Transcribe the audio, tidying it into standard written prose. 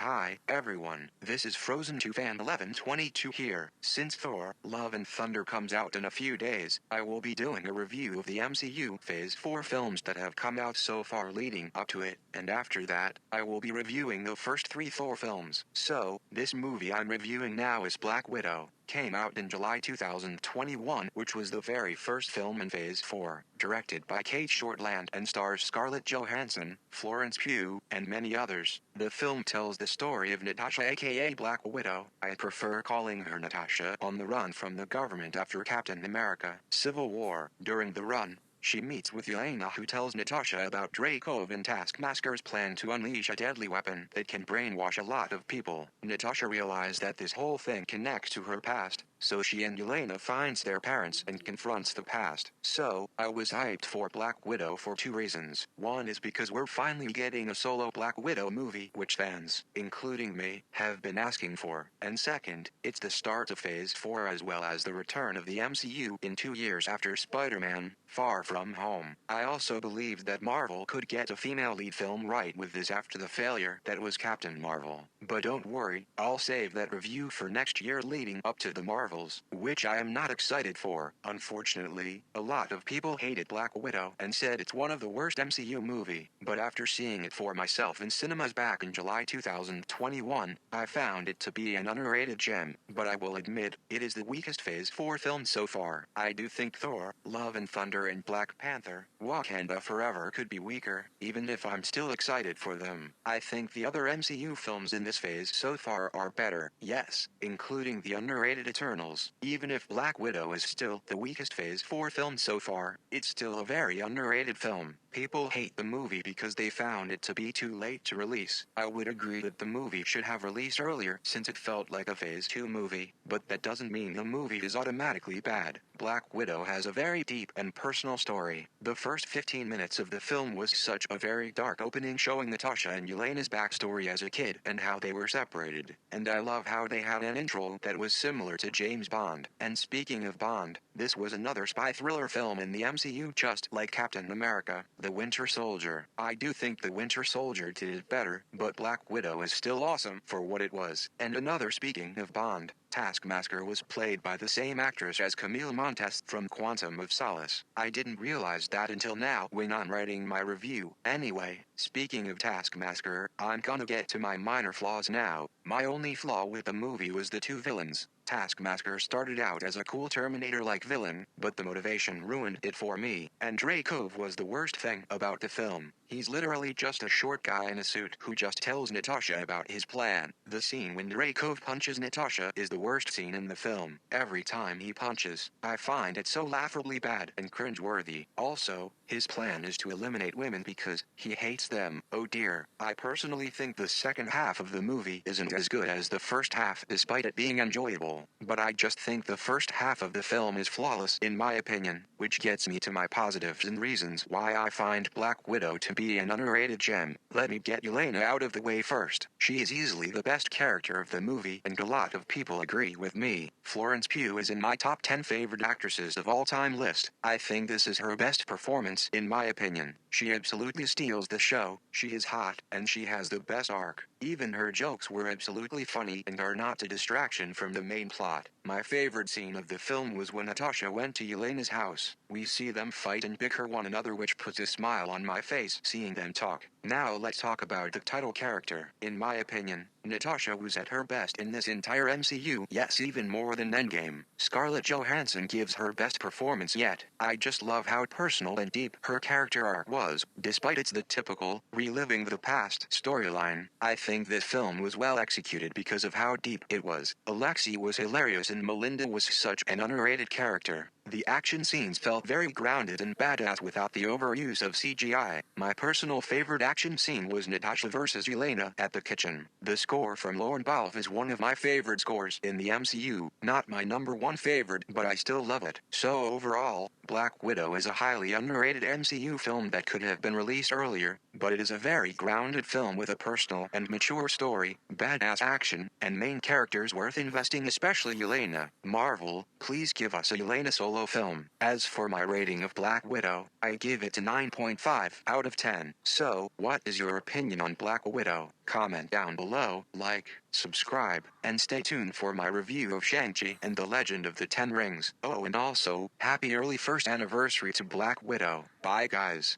Hi, everyone, this is Frozen 2 fan 1122 here. Since Thor, Love and Thunder comes out in a few days, I will be doing a review of the MCU Phase 4 films that have come out so far leading up to it, and after that, I will be reviewing the first 3 Thor films. So, this movie I'm reviewing now is Black Widow. Came out in July 2021, which was the very first film in Phase 4, directed by Kate Shortland and stars Scarlett Johansson, Florence Pugh, and many others. The film tells the story of Natasha aka Black Widow, I prefer calling her Natasha, on the run from the government after Captain America: Civil War. During the run, she meets with Yelena, who tells Natasha about Dreykov and Taskmaster's plan to unleash a deadly weapon that can brainwash a lot of people. Natasha realizes that this whole thing connects to her past, so she and Yelena finds their parents and confronts the past. So, I was hyped for Black Widow for 2 reasons. One is because we're finally getting a solo Black Widow movie, which fans, including me, have been asking for. And second, it's the start of Phase 4 as well as the return of the MCU in 2 years after Spider-Man: Far From Home. I also believed that Marvel could get a female lead film right with this after the failure that was Captain Marvel. But don't worry, I'll save that review for next year leading up to the Marvels, which I am not excited for. Unfortunately, a lot of people hated Black Widow and said it's one of the worst MCU movie, but after seeing it for myself in cinemas back in July 2021, I found it to be an underrated gem. But I will admit, it is the weakest Phase 4 film so far. I do think Thor, Love and Thunder and Black Panther: Wakanda Forever could be weaker, even if I'm still excited for them. I think the other MCU films in this phase so far are better, yes, including the underrated Eternals. Even if Black Widow is still the weakest Phase 4 film so far, it's still a very underrated film. People hate the movie because they found it to be too late to release. I would agree that the movie should have released earlier since it felt like a Phase 2 movie, but that doesn't mean the movie is automatically bad. Black Widow has a very deep and personal story. The first 15 minutes of the film was such a very dark opening, showing Natasha and Yelena's backstory as a kid and how they were separated. And I love how they had an intro that was similar to James Bond. And speaking of Bond, this was another spy thriller film in the MCU, just like Captain America: The Winter Soldier. I do think The Winter Soldier did it better, but Black Widow is still awesome for what it was. And another, speaking of Bond, Taskmaster was played by the same actress as Camille Montes from Quantum of Solace. I didn't realize that until now when I'm writing my review. Anyway, speaking of Taskmaster, I'm gonna get to my minor flaws now. My only flaw with the movie was the 2 villains. Taskmaster started out as a cool Terminator-like villain, but the motivation ruined it for me. And Dreykov was the worst thing about the film. He's literally just a short guy in a suit who just tells Natasha about his plan. The scene when Dreykov punches Natasha is the worst scene in the film. Every time he punches, I find it so laughably bad and cringeworthy. Also, his plan is to eliminate women because he hates them. Oh dear. I personally think the second half of the movie isn't as good as the first half, despite it being enjoyable. But I just think the first half of the film is flawless in my opinion, which gets me to my positives and reasons why I find Black Widow to be an underrated gem. Let me get Yelena out of the way first. She is easily the best character of the movie, and a lot of people agree with me. Florence Pugh is in my top 10 favorite actresses of all time list. I think this is her best performance in my opinion. She absolutely steals the show. She is hot, and she has the best arc. Even her jokes were absolutely funny and are not a distraction from the main plot. My favorite scene of the film was when Natasha went to Yelena's house. We see them fight and bicker one another, which puts a smile on my face seeing them talk. Now let's talk about the title character. In my opinion, Natasha was at her best in this entire MCU, yes, even more than Endgame. Scarlett Johansson gives her best performance yet. I just love how personal and deep her character arc was, despite it's the typical, reliving the past storyline. I think this film was well executed because of how deep it was. Alexei was hilarious and Melinda was such an underrated character. The action scenes felt very grounded and badass without the overuse of CGI. My personal favorite action scene was Natasha vs. Yelena at the kitchen. The score from Lorne Balfe is one of my favorite scores in the MCU. Not my number 1 favorite, but I still love it. So overall, Black Widow is a highly underrated MCU film that could have been released earlier, but it is a very grounded film with a personal and mature story, badass action, and main characters worth investing, especially Yelena. Marvel, please give us a Yelena solo solo film. As for my rating of Black Widow, I give it a 9.5 out of 10. So, what is your opinion on Black Widow? Comment down below, like, subscribe, and stay tuned for my review of Shang-Chi and the Legend of the Ten Rings. Oh, and also, happy early first anniversary to Black Widow. Bye guys.